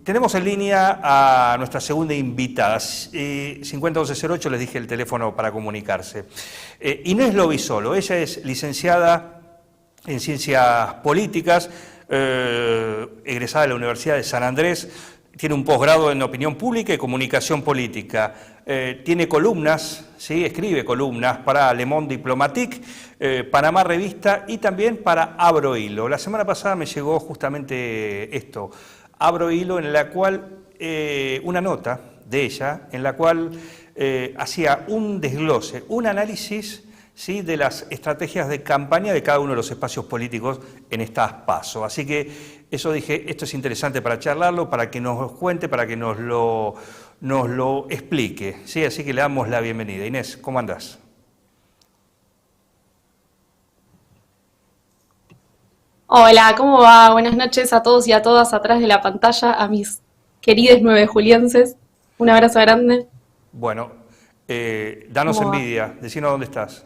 Tenemos en línea a nuestra segunda invitada, 501108, les dije el teléfono para comunicarse. Inés Lobisolo, ella es licenciada en Ciencias Políticas, egresada de la Universidad de San Andrés, tiene un posgrado en Opinión Pública y Comunicación Política, tiene columnas, ¿sí? Escribe columnas para Le Monde Diplomatique, Panamá Revista y también para Abro Hilo. La semana pasada me llegó justamente esto, Abro Hilo, en la cual, una nota de ella, en la cual hacía un desglose, un análisis, ¿sí?, de las estrategias de campaña de cada uno de los espacios políticos en estas PASO. Así que eso dije, esto es interesante para charlarlo, para que nos cuente, para que nos lo explique, ¿sí? Así que le damos la bienvenida. Inés, ¿cómo andás? Hola, ¿cómo va? Buenas noches a todos y a todas atrás de la pantalla, a mis queridos 9 julienses. Un abrazo grande. Bueno, danos ¿Cómo va? envidia, decinos dónde estás.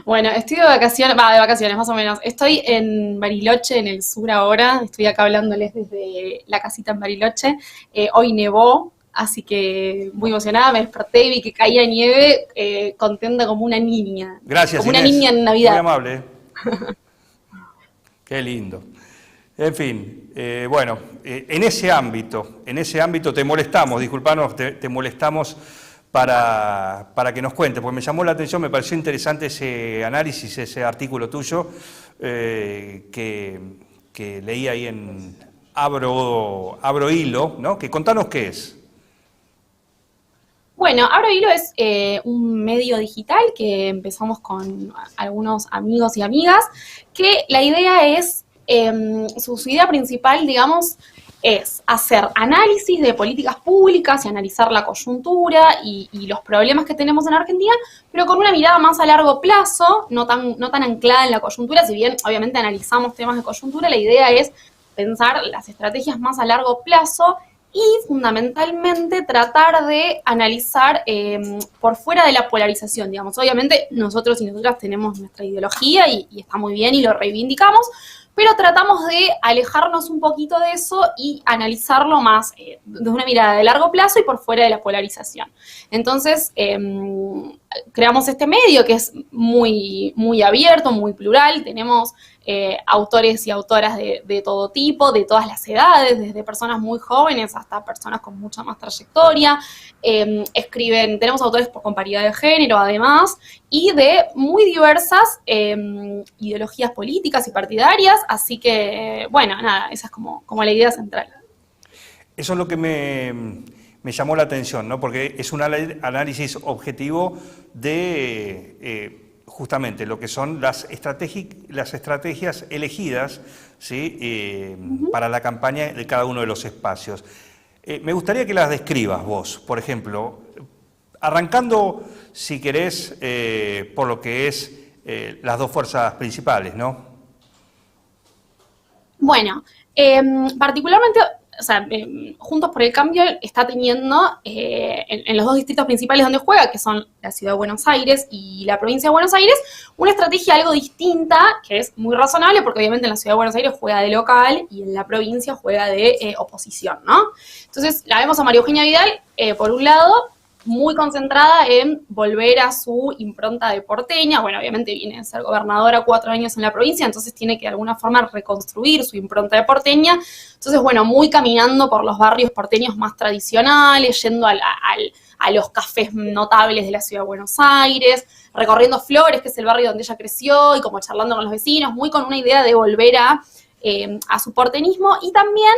Bueno, estoy de vacaciones más o menos. Estoy en Bariloche, en el sur ahora. Estoy acá hablándoles desde la casita en Bariloche. Hoy nevó, así que muy emocionada. Me desperté y vi que caía nieve, contenta como una niña. Gracias, Como una Inés, niña en muy Navidad. amable. Qué lindo. En fin, bueno, en ese ámbito te molestamos, disculpanos, te molestamos para que nos cuente, porque me llamó la atención, me pareció interesante ese análisis, ese artículo tuyo que leí ahí en Abro Hilo, ¿no? Que contanos qué es. Bueno, Abro Hilo es un medio digital que empezamos con algunos amigos y amigas, que la idea es, su idea principal, digamos, es hacer análisis de políticas públicas y analizar la coyuntura y los problemas que tenemos en Argentina, pero con una mirada más a largo plazo, no tan anclada en la coyuntura, si bien obviamente analizamos temas de coyuntura, la idea es pensar las estrategias más a largo plazo y fundamentalmente tratar de analizar por fuera de la polarización, digamos. Obviamente nosotros y nosotras tenemos nuestra ideología y está muy bien y lo reivindicamos, pero tratamos de alejarnos un poquito de eso y analizarlo más desde una mirada de largo plazo y por fuera de la polarización. Entonces, creamos este medio que es muy, muy abierto, muy plural, tenemos autores y autoras de todo tipo, de todas las edades, desde personas muy jóvenes hasta personas con mucha más trayectoria, tenemos autores con paridad de género además, y de muy diversas ideologías políticas y partidarias, así que, bueno, nada, esa es como la idea central. Eso es lo que me llamó la atención, ¿no? Porque es un análisis objetivo de justamente lo que son las estrategias elegidas, ¿sí? Para la campaña de cada uno de los espacios. Me gustaría que las describas vos, por ejemplo, arrancando, si querés, por lo que es las dos fuerzas principales, ¿no? Bueno, particularmente, o sea, Juntos por el Cambio está teniendo en los dos distritos principales donde juega, que son la Ciudad de Buenos Aires y la provincia de Buenos Aires, una estrategia algo distinta, que es muy razonable, porque obviamente en la Ciudad de Buenos Aires juega de local y en la provincia juega de oposición, ¿no? Entonces, la vemos a María Eugenia Vidal, por un lado, muy concentrada en volver a su impronta de porteña. Bueno, obviamente viene a ser gobernadora 4 años en la provincia, entonces tiene que de alguna forma reconstruir su impronta de porteña. Entonces, bueno, muy caminando por los barrios porteños más tradicionales, yendo a los cafés notables de la ciudad de Buenos Aires, recorriendo Flores, que es el barrio donde ella creció, y como charlando con los vecinos, muy con una idea de volver a su porteñismo, y también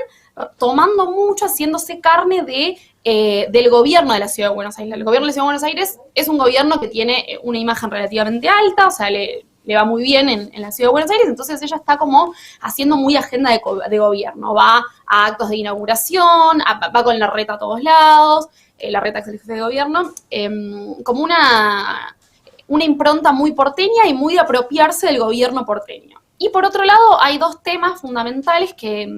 tomando mucho, haciéndose carne del gobierno de la Ciudad de Buenos Aires. El gobierno de la Ciudad de Buenos Aires es un gobierno que tiene una imagen relativamente alta, o sea, le va muy bien en la Ciudad de Buenos Aires, entonces ella está como haciendo muy agenda de gobierno, va a actos de inauguración, va con la reta a todos lados, la reta que es el jefe de gobierno, como una impronta muy porteña y muy de apropiarse del gobierno porteño. Y por otro lado, hay dos temas fundamentales que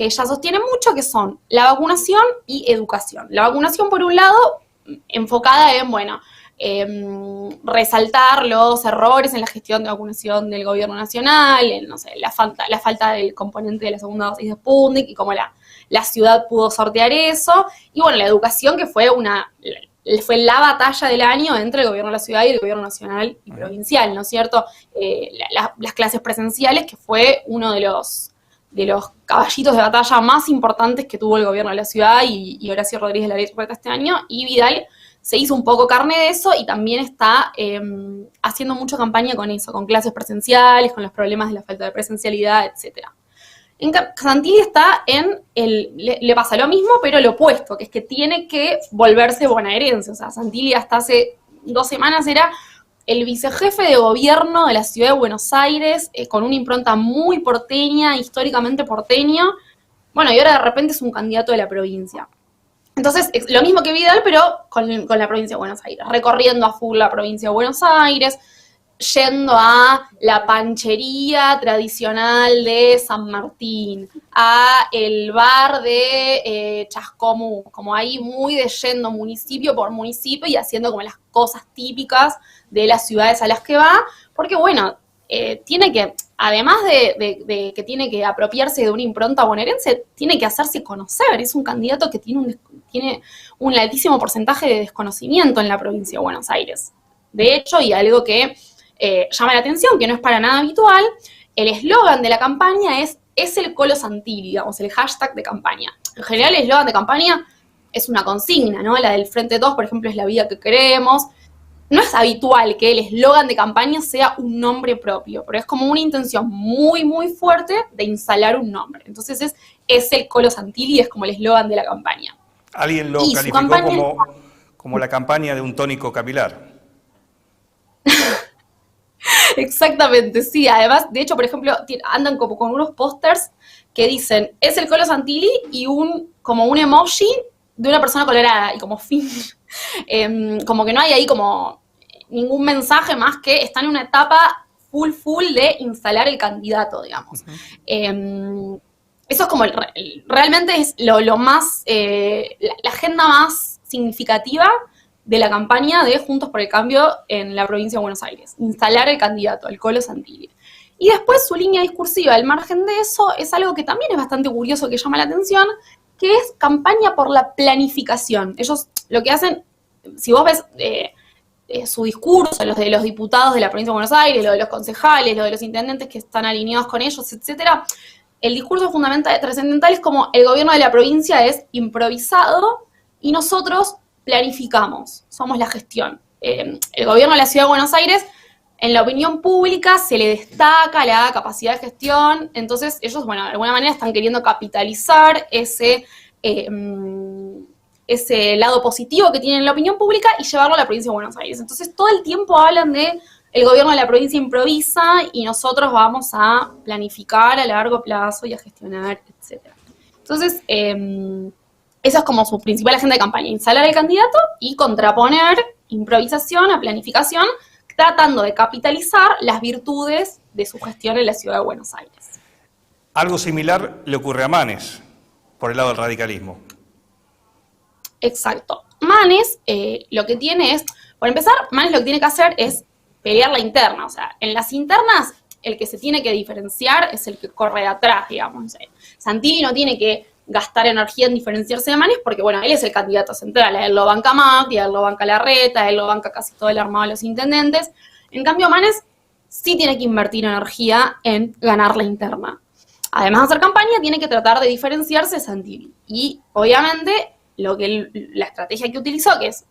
ella sostiene mucho, que son la vacunación y educación. La vacunación, por un lado, enfocada en, bueno, resaltar los errores en la gestión de vacunación del gobierno nacional, no sé, la falta del componente de la segunda dosis de Sputnik y cómo la ciudad pudo sortear eso. Y bueno, la educación, que fue la batalla del año entre el gobierno de la ciudad y el gobierno nacional y provincial, ¿no es cierto? Las clases presenciales, que fue uno de los caballitos de batalla más importantes que tuvo el gobierno de la ciudad y Horacio Rodríguez Larreta este año, y Vidal se hizo un poco carne de eso y también está haciendo mucha campaña con eso, con clases presenciales, con los problemas de la falta de presencialidad, etcétera. Santilli está le pasa lo mismo, pero lo opuesto, que es que tiene que volverse bonaerense. O sea, Santilli hasta hace 2 semanas era el vicejefe de gobierno de la ciudad de Buenos Aires, con una impronta muy porteña, históricamente porteña. Bueno, y ahora de repente es un candidato de la provincia. Entonces, es lo mismo que Vidal, pero con la provincia de Buenos Aires, recorriendo a full la provincia de Buenos Aires, yendo a la panchería tradicional de San Martín, a el bar de Chascomú, como ahí muy de yendo municipio por municipio y haciendo como las cosas típicas de las ciudades a las que va, porque bueno, tiene que, además de que tiene que apropiarse de una impronta bonaerense, tiene que hacerse conocer. Es un candidato que tiene un altísimo porcentaje de desconocimiento en la provincia de Buenos Aires. De hecho, y algo que llama la atención, que no es para nada habitual, el eslogan de la campaña es el Colo Santilli, digamos, el hashtag de campaña. En general, el eslogan de campaña es una consigna, ¿no? La del Frente 2, por ejemplo, es la vida que queremos. No es habitual que el eslogan de campaña sea un nombre propio, pero es como una intención muy, muy fuerte de instalar un nombre. Entonces es el Colo Santilli, es como el eslogan de la campaña. Alguien lo calificó como la campaña de un tónico capilar. Exactamente, sí. Además, de hecho, por ejemplo, andan como con unos pósters que dicen, es el Colo Santilli, y como un emoji de una persona colorada, y como fin. Como que no hay ahí como ningún mensaje más que están en una etapa full de instalar el candidato, digamos. Uh-huh. Eso es como realmente es lo más, la agenda más significativa de la campaña de Juntos por el Cambio en la provincia de Buenos Aires. Instalar el candidato, el Colo Santilli. Y después su línea discursiva, al margen de eso, es algo que también es bastante curioso, que llama la atención, que es campaña por la planificación. Ellos lo que hacen, si vos ves su discurso, los de los diputados de la provincia de Buenos Aires, lo de los concejales, lo de los intendentes que están alineados con ellos, etcétera, el discurso fundamental, trascendental, es como el gobierno de la provincia es improvisado y nosotros planificamos, somos la gestión. El gobierno de la ciudad de Buenos Aires, en la opinión pública, se le destaca la capacidad de gestión, entonces ellos, bueno, de alguna manera están queriendo capitalizar ese lado positivo que tienen en la opinión pública y llevarlo a la provincia de Buenos Aires. Entonces todo el tiempo hablan de el gobierno de la provincia improvisa y nosotros vamos a planificar a largo plazo y a gestionar, etc. Entonces, esa es como su principal agenda de campaña, instalar al candidato y contraponer improvisación a planificación, tratando de capitalizar las virtudes de su gestión en la ciudad de Buenos Aires. Algo similar le ocurre a Manes, por el lado del radicalismo. Exacto. Manes lo que tiene es, por empezar, Manes lo que tiene que hacer es pelear la interna. O sea, en las internas el que se tiene que diferenciar es el que corre de atrás, digamos. Santilli no tiene que gastar energía en diferenciarse de Manes porque, bueno, él es el candidato central. A él lo banca Macri, a él lo banca Larreta, a él lo banca casi todo el armado de los intendentes. En cambio, Manes sí tiene que invertir energía en ganar la interna. Además de hacer campaña, tiene que tratar de diferenciarse de Santilli. Y, obviamente, la estrategia que utilizó, que es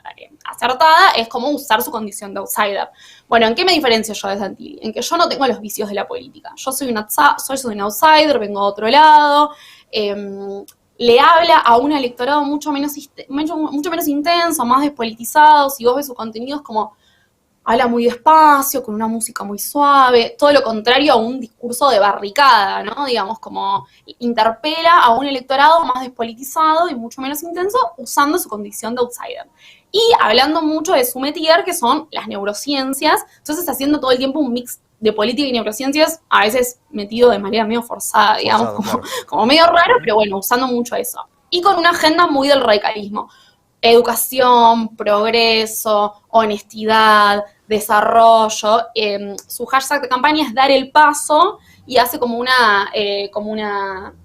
acertada, es como usar su condición de outsider. Bueno, ¿en qué me diferencio yo de Santilli? En que yo no tengo los vicios de la política. Yo soy un outsider, vengo de otro lado, le habla a un electorado mucho menos intenso, más despolitizado. Si vos ves su contenido, es como habla muy despacio, con una música muy suave, todo lo contrario a un discurso de barricada, ¿no? Digamos, como interpela a un electorado más despolitizado y mucho menos intenso, usando su condición de outsider. Y hablando mucho de su métier, que son las neurociencias, entonces haciendo todo el tiempo un mix de política y neurociencias, a veces metido de manera medio forzada, digamos, como medio raro, pero bueno, usando mucho eso. Y con una agenda muy del radicalismo. educación, progreso, honestidad, desarrollo. Su hashtag de campaña es dar el paso y hace como una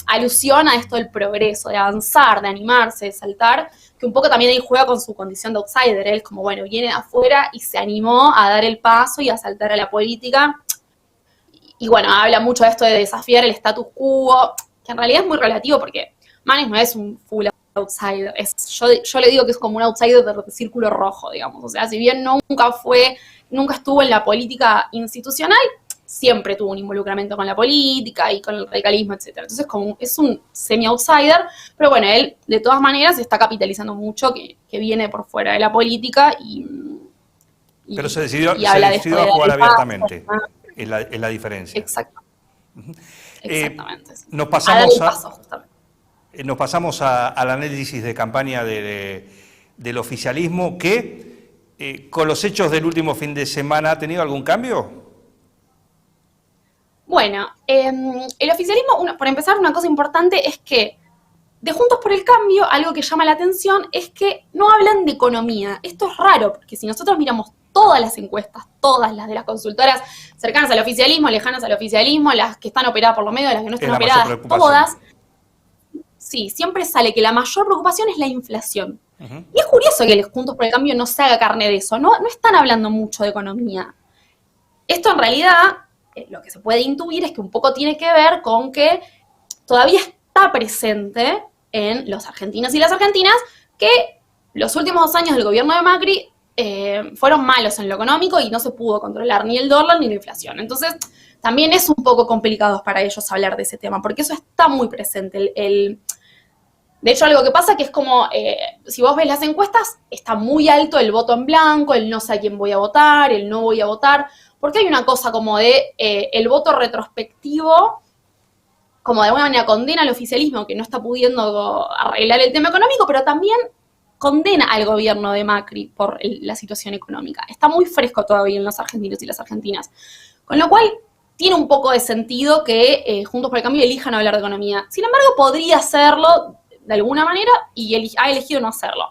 alusión a esto del progreso, de avanzar, de animarse, de saltar, que un poco también ahí juega con su condición de outsider. Él como, bueno, viene de afuera y se animó a dar el paso y a saltar a la política. Y bueno, habla mucho de esto de desafiar el status quo, que en realidad es muy relativo porque Manes no es un full outsider. Yo le digo que es como un outsider de círculo rojo, digamos. O sea, si bien nunca estuvo en la política institucional, siempre tuvo un involucramiento con la política y con el radicalismo, etcétera. Entonces, es un semi-outsider, pero bueno, él de todas maneras está capitalizando mucho que viene por fuera de la política pero se decidió a jugar abiertamente, es la diferencia. Exacto. Exactamente. Nos pasamos al análisis de campaña del oficialismo, que con los hechos del último fin de semana, ¿ha tenido algún cambio? Bueno, el oficialismo, por empezar, una cosa importante es que de Juntos por el Cambio, algo que llama la atención es que no hablan de economía. Esto es raro, porque si nosotros miramos todas las encuestas, todas las de las consultoras cercanas al oficialismo, lejanas al oficialismo, las que están operadas por los medios, las que no están operadas, todas, sí, siempre sale que la mayor preocupación es la inflación. Uh-huh. Y es curioso que Juntos por el Cambio no se haga carne de eso, no están hablando mucho de economía. Esto en realidad, lo que se puede intuir es que un poco tiene que ver con que todavía está presente en los argentinos y las argentinas que los últimos 2 años del gobierno de Macri fueron malos en lo económico y no se pudo controlar ni el dólar ni la inflación. Entonces, también es un poco complicado para ellos hablar de ese tema, porque eso está muy presente. De hecho, algo que pasa que es como, si vos ves las encuestas, está muy alto el voto en blanco, el no sé a quién voy a votar, el no voy a votar, porque hay una cosa como de el voto retrospectivo, como de alguna manera condena al oficialismo que no está pudiendo arreglar el tema económico, pero también condena al gobierno de Macri por la situación económica. Está muy fresco todavía en los argentinos y las argentinas. Con lo cual, tiene un poco de sentido que Juntos por el Cambio elijan hablar de economía. Sin embargo, podría hacerlo de alguna manera y ha elegido no hacerlo.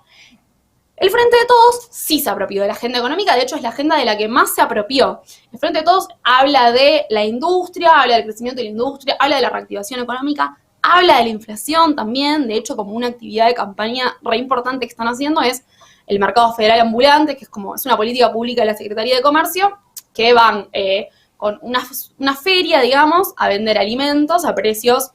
El Frente de Todos sí se apropió de la agenda económica, de hecho es la agenda de la que más se apropió. El Frente de Todos habla de la industria, habla del crecimiento de la industria, habla de la reactivación económica, habla de la inflación también. De hecho, como una actividad de campaña re importante que están haciendo es el mercado federal ambulante, que es una política pública de la Secretaría de Comercio, que van con una feria, digamos, a vender alimentos a precios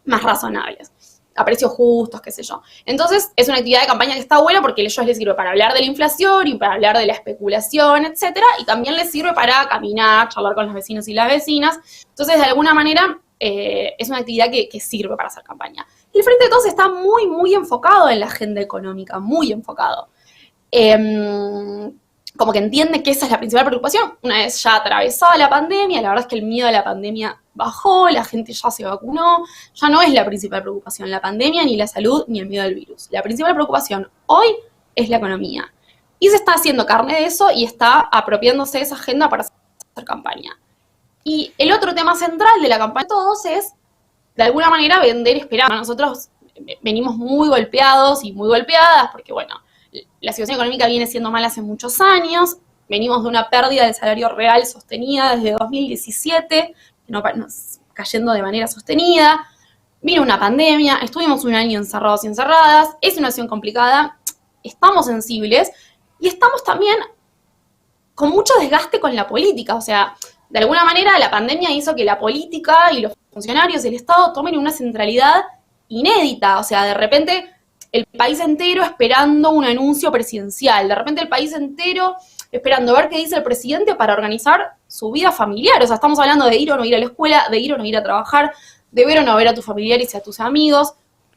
más razonables, a precios justos, qué sé yo. Entonces, es una actividad de campaña que está buena porque a ellos les sirve para hablar de la inflación y para hablar de la especulación, etcétera, y también les sirve para caminar, charlar con los vecinos y las vecinas. Entonces, de alguna manera, es una actividad que sirve para hacer campaña. Y el Frente de Todos está muy, muy enfocado en la agenda económica, muy enfocado. Como que entiende que esa es la principal preocupación. Una vez ya atravesada la pandemia, la verdad es que el miedo a la pandemia bajó, la gente ya se vacunó, ya no es la principal preocupación la pandemia, ni la salud, ni el miedo al virus. La principal preocupación hoy es la economía. Y se está haciendo carne de eso y está apropiándose de esa agenda para hacer campaña. Y el otro tema central de la campaña de todos es, de alguna manera, vender esperanza. Nosotros venimos muy golpeados y muy golpeadas porque, bueno, la situación económica viene siendo mala hace muchos años, venimos de una pérdida del salario real sostenida desde 2017, cayendo de manera sostenida, vino una pandemia, estuvimos un año encerrados y encerradas, es una situación complicada, estamos sensibles y estamos también con mucho desgaste con la política. O sea, de alguna manera la pandemia hizo que la política y los funcionarios del Estado tomen una centralidad inédita. O sea, de repente el país entero esperando un anuncio presidencial, de repente el país entero esperando ver qué dice el presidente para organizar su vida familiar. O sea, estamos hablando de ir o no ir a la escuela, de ir o no ir a trabajar, de ver o no ver a tus familiares y a tus amigos.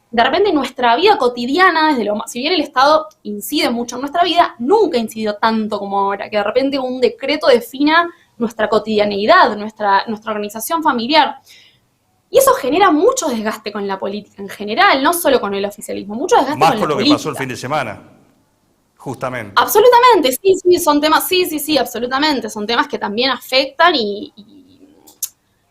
De repente nuestra vida cotidiana, si bien el Estado incide mucho en nuestra vida, nunca incidió tanto como ahora, que de repente un decreto defina nuestra cotidianeidad, nuestra organización familiar. Y eso genera mucho desgaste con la política en general, no solo con el oficialismo, mucho desgaste con la política. Más por lo que pasó el fin de semana, justamente. Absolutamente, sí, son temas, sí, absolutamente, son temas que también afectan y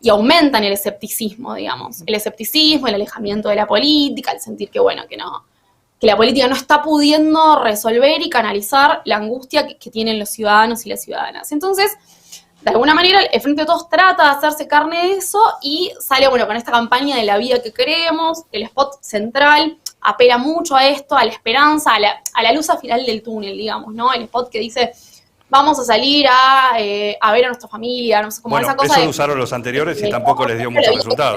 aumentan el escepticismo, digamos. El escepticismo, el alejamiento de la política, el sentir que, bueno, que que la política no está pudiendo resolver y canalizar la angustia que tienen los ciudadanos y las ciudadanas. Entonces, de alguna manera, el Frente de Todos trata de hacerse carne de eso y sale, bueno, con esta campaña de la vida que queremos. El spot central apela mucho a esto, a la esperanza, a la luz al final del túnel, digamos, ¿no? El spot que dice, vamos a salir a ver a nuestra familia, no sé, como esa cosa eso lo usaron los anteriores y tampoco les dio mucho resultado.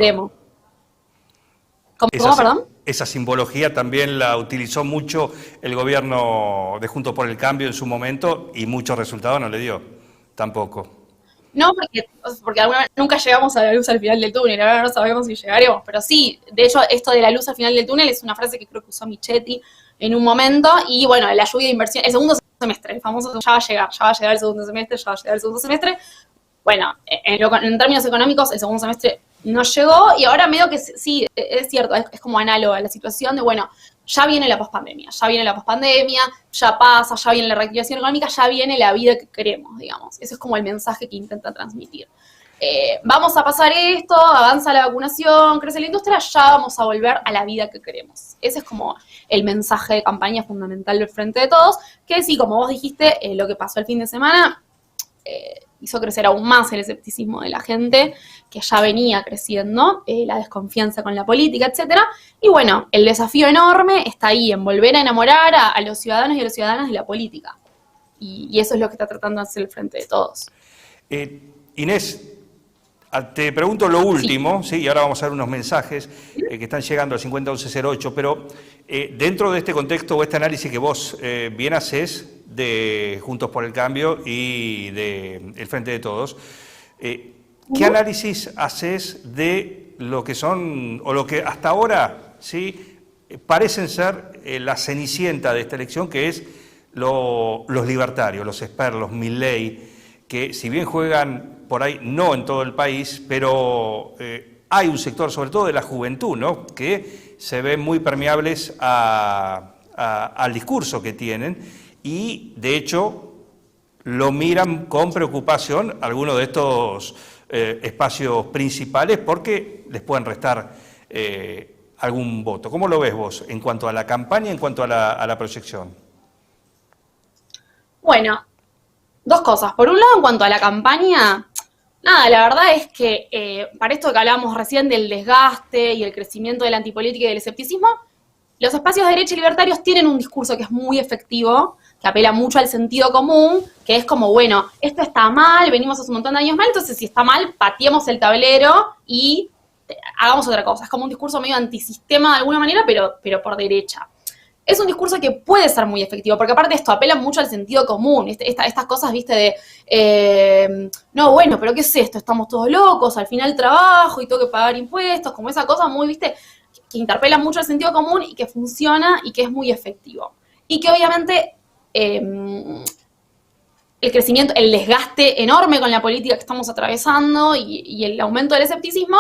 ¿Cómo, perdón? Esa simbología también la utilizó mucho el gobierno de Juntos por el Cambio en su momento y muchos resultados no le dio, tampoco. No, porque nunca llegamos a la luz al final del túnel, ahora no sabemos si llegaremos, pero sí, de hecho, esto de la luz al final del túnel es una frase que creo que usó Michetti en un momento, y bueno, la lluvia de inversión, el segundo semestre, el famoso ya va a llegar el segundo semestre, ya va a llegar el segundo semestre. Bueno, en términos económicos, el segundo semestre no llegó, y ahora medio que sí, es cierto, es como análoga a la situación de, bueno, ya viene la pospandemia, ya pasa, ya viene la reactivación económica, ya viene la vida que queremos, digamos. Ese es como el mensaje que intenta transmitir. Vamos a pasar esto, avanza la vacunación, crece la industria, ya vamos a volver a la vida que queremos. Ese es como el mensaje de campaña fundamental del Frente de Todos, que sí, como vos dijiste, lo que pasó el fin de semana hizo crecer aún más el escepticismo de la gente, que ya venía creciendo, la desconfianza con la política, etcétera. Y bueno, el desafío enorme está ahí, en volver a enamorar a los ciudadanos y a las ciudadanas de la política. Y eso es lo que está tratando de hacer el Frente de Todos. Inés, te pregunto lo último, sí, y ahora vamos a ver unos mensajes que están llegando al 501108, pero dentro de este contexto o este análisis que vos bien haces de Juntos por el Cambio y del Frente de Todos, ¿qué análisis haces de lo que son, o lo que hasta ahora sí parecen ser la cenicienta de esta elección, que es los libertarios, los Spert, los Milei, que si bien juegan por ahí, no en todo el país, pero hay un sector, sobre todo de la juventud, ¿no?, que se ven muy permeables al discurso que tienen y, de hecho, lo miran con preocupación algunos de estos espacios principales porque les pueden restar algún voto. ¿Cómo lo ves vos en cuanto a la campaña, en cuanto a la proyección? Bueno, dos cosas. Por un lado, en cuanto a la campaña, nada, la verdad es que para esto que hablábamos recién del desgaste y el crecimiento de la antipolítica y del escepticismo, los espacios de derecha y libertarios tienen un discurso que es muy efectivo, que apela mucho al sentido común, que es como, bueno, esto está mal, venimos hace un montón de años mal, entonces si está mal, pateemos el tablero y hagamos otra cosa. Es como un discurso medio antisistema de alguna manera, pero por derecha. Es un discurso que puede ser muy efectivo, porque aparte de esto apela mucho al sentido común, estas cosas, viste, de, no, bueno, pero ¿qué es esto? Estamos todos locos, al final trabajo y tengo que pagar impuestos, como esa cosa muy, viste, que interpela mucho al sentido común y que funciona y que es muy efectivo. Y que obviamente el crecimiento, el desgaste enorme con la política que estamos atravesando y el aumento del escepticismo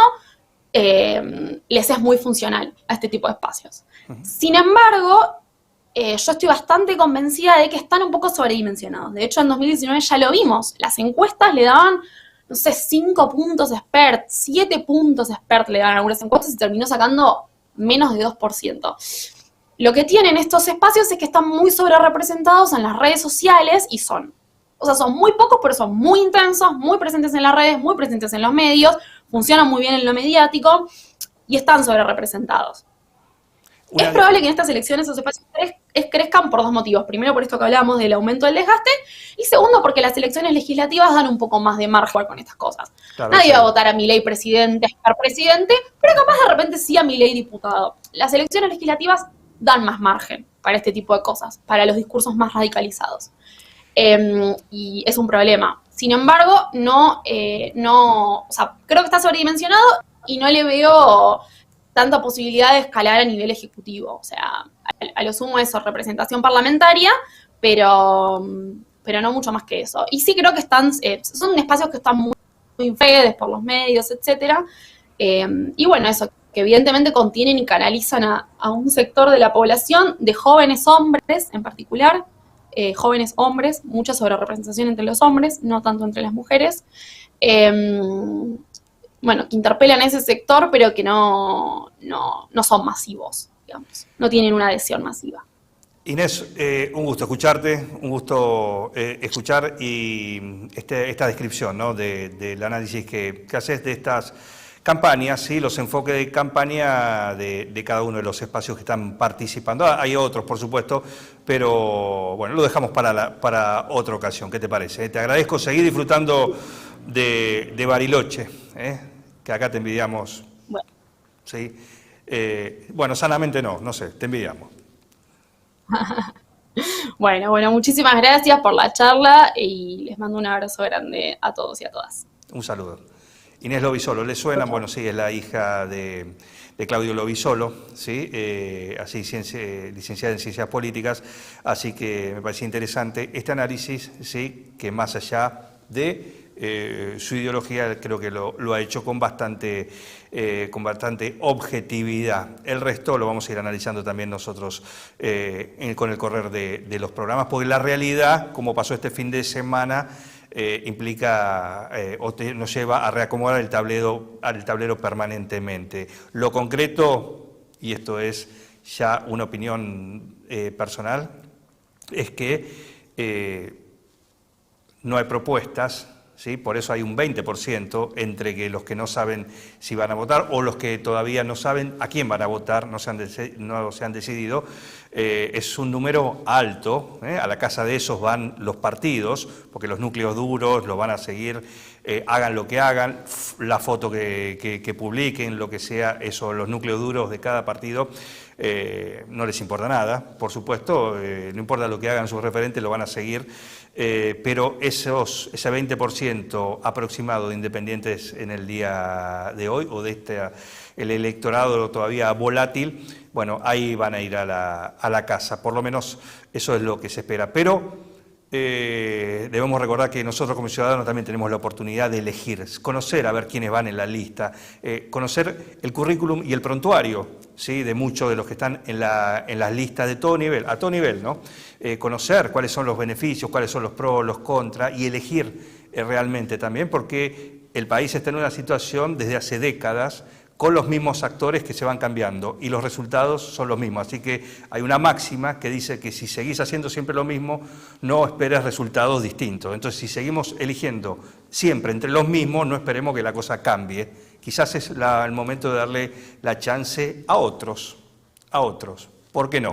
les es muy funcional a este tipo de espacios. Sin embargo, yo estoy bastante convencida de que están un poco sobredimensionados. De hecho, en 2019 ya lo vimos. Las encuestas le daban, no sé, 5 puntos Spert, 7 puntos Spert le daban algunas encuestas y terminó sacando menos de 2%. Lo que tienen estos espacios es que están muy sobrerepresentados en las redes sociales y son muy pocos, pero son muy intensos, muy presentes en las redes, muy presentes en los medios, funcionan muy bien en lo mediático y están sobrerepresentados. Es probable que en estas elecciones esos espacios crezcan por dos motivos. Primero, por esto que hablábamos del aumento del desgaste, y segundo, porque las elecciones legislativas dan un poco más de margen con estas cosas. Claro, nadie va a votar a Milei presidente, a Spert presidente, pero capaz de repente sí a Milei diputado. Las elecciones legislativas dan más margen para este tipo de cosas, para los discursos más radicalizados. Y es un problema. Sin embargo, creo que está sobredimensionado y no le veo tanta posibilidad de escalar a nivel ejecutivo. O sea, a lo sumo eso, representación parlamentaria, pero no mucho más que eso. Y sí creo que son espacios que están muy infedes por los medios, etcétera. Y bueno, eso, que evidentemente contienen y canalizan a un sector de la población, de jóvenes hombres en particular, jóvenes hombres, mucha sobrerepresentación entre los hombres, no tanto entre las mujeres, que interpelan a ese sector, pero que no son masivos. digamos, no tienen una adhesión masiva. Inés, un gusto escucharte, un gusto escuchar y esta descripción, ¿no? del análisis que haces de estas campañas, ¿sí? Los enfoques de campaña de cada uno de los espacios que están participando. Hay otros, por supuesto, pero bueno, lo dejamos para otra ocasión. ¿Qué te parece? Te agradezco, seguir disfrutando de Bariloche, que acá te envidiamos. Bueno, ¿Sí? Bueno, sanamente no sé, te envidiamos. bueno, muchísimas gracias por la charla y les mando un abrazo grande a todos y a todas. Un saludo. Inés Lovisolo, ¿le suena? Bueno, sí, es la hija de Claudio Lovisolo, ¿sí? Así, licenciada en Ciencias Políticas, así que me parece interesante este análisis, ¿sí? Que más allá de su ideología, creo que lo ha hecho con bastante objetividad. El resto lo vamos a ir analizando también nosotros con el correr de los programas, porque la realidad, como pasó este fin de semana, implica nos lleva a reacomodar el tablero permanentemente. Lo concreto, y esto es ya una opinión personal, es que no hay propuestas, ¿sí? Por eso hay un 20% entre que los que no saben si van a votar o los que todavía no saben a quién van a votar, no se han decidido. Es un número alto, a la casa de esos van los partidos, porque los núcleos duros los van a seguir, hagan lo que hagan, la foto que publiquen, lo que sea, eso, los núcleos duros de cada partido, no les importa nada, por supuesto, no importa lo que hagan sus referentes, lo van a seguir, pero ese 20% aproximado de independientes en el día de hoy, o de el electorado todavía volátil, bueno, ahí van a ir a la casa, por lo menos eso es lo que se espera. Pero debemos recordar que nosotros como ciudadanos también tenemos la oportunidad de elegir, conocer a ver quiénes van en la lista, conocer el currículum y el prontuario, ¿sí? De muchos de los que están en las listas de todo nivel, a todo nivel, ¿no? Conocer cuáles son los beneficios, cuáles son los pros, los contras y elegir realmente también, porque el país está en una situación desde hace décadas con los mismos actores que se van cambiando y los resultados son los mismos. Así que hay una máxima que dice que si seguís haciendo siempre lo mismo, no esperes resultados distintos. Entonces, si seguimos eligiendo siempre entre los mismos, no esperemos que la cosa cambie. Quizás es el momento de darle la chance a otros. ¿Por qué no?